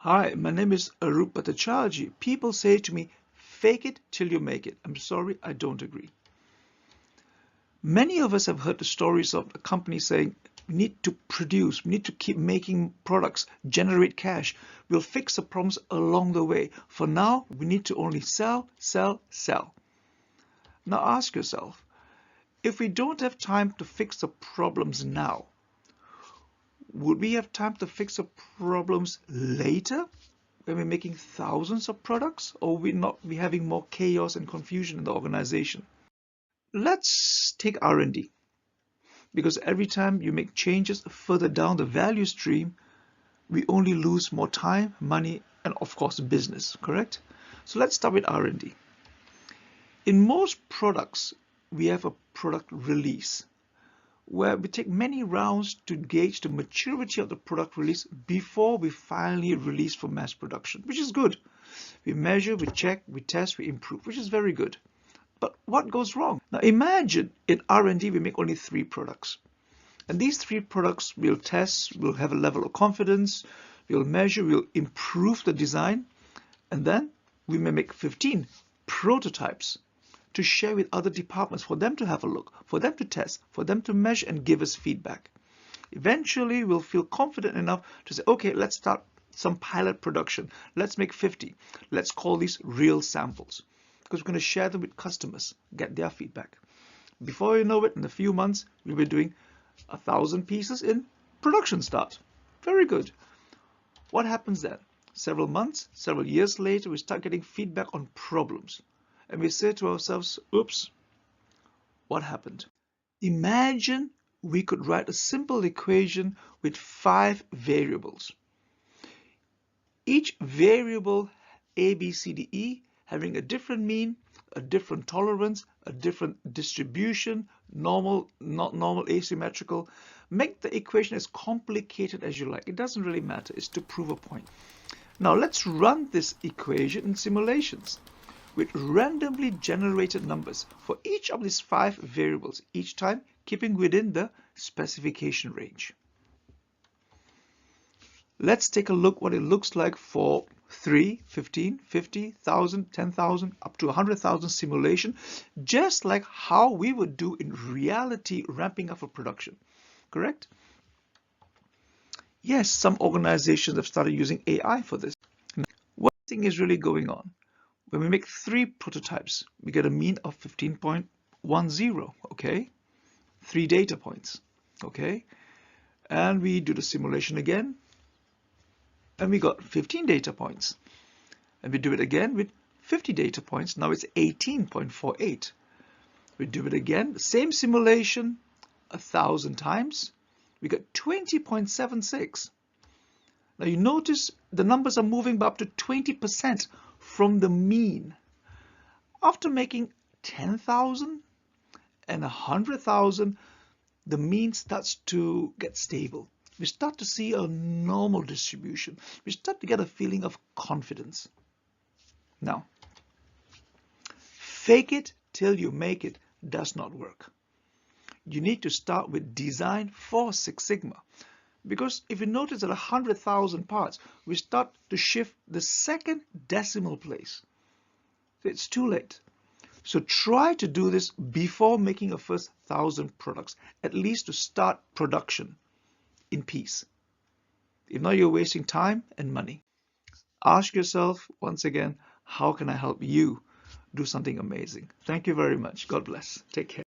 Hi, my name is Arup Bhattacharjee. People say to me, fake it till you make it. I'm sorry, I don't agree. Many of us have heard the stories of a company saying, we need to produce, we need to keep making products, generate cash. We'll fix the problems along the way. For now, we need to only sell, sell, sell. Now ask yourself, if we don't have time to fix the problems now, would we have time to fix the problems later when we're making thousands of products, or will we not be having more chaos and confusion in the organization? Let's take R&D, because every time you make changes further down the value stream, we only lose more time, money, and of course business, correct? So let's start with R&D. In most products, we have a product release, where we take many rounds to gauge the maturity of the product release before we finally release for mass production, which is good. We measure, we check, we test, we improve, which is very good. But what goes wrong? Now imagine in R&D we make only 3 products. And these 3 products we'll test, we'll have a level of confidence, we'll measure, we'll improve the design, and then we may make 15 prototypes to share with other departments for them to have a look, for them to test, for them to measure and give us feedback. Eventually, we'll feel confident enough to say, okay, let's start some pilot production. Let's make 50. Let's call these real samples, because we're going to share them with customers, get their feedback. Before you know it, in a few months, we'll be doing 1,000 pieces in production start. Very good. What happens then? Several months, several years later, we start getting feedback on problems. And we say to ourselves, oops, what happened? Imagine we could write a simple equation with 5 variables. Each variable A, B, C, D, E having a different mean, a different tolerance, a different distribution, normal, not normal, asymmetrical. Make the equation as complicated as you like. It doesn't really matter. It's to prove a point. Now let's run this equation in simulations with randomly generated numbers for each of these 5 variables, each time keeping within the specification range. Let's take a look what it looks like for 3, 15, 50, 1,000, 10,000, up to 100,000 simulation, just like how we would do in reality ramping up for production, correct? Yes, some organizations have started using AI for this. Now, what thing is really going on? When we make 3 prototypes, we get a mean of 15.10, okay? 3 data points, okay? And we do the simulation again, and we got 15 data points. And we do it again with 50 data points. Now it's 18.48. We do it again, the same simulation 1,000 times. We got 20.76. Now you notice the numbers are moving by up to 20% from the mean. After making 10,000 and 100,000, the mean starts to get stable. We start to see a normal distribution. We start to get a feeling of confidence. Now, fake it till you make it does not work. You need to start with design for Six Sigma. Because if you notice at 100,000 parts, we start to shift the second decimal place. It's too late. So try to do this before making a first 1,000 products, at least to start production in peace. If not, you're wasting time and money. Ask yourself once again, how can I help you do something amazing? Thank you very much. God bless. Take care.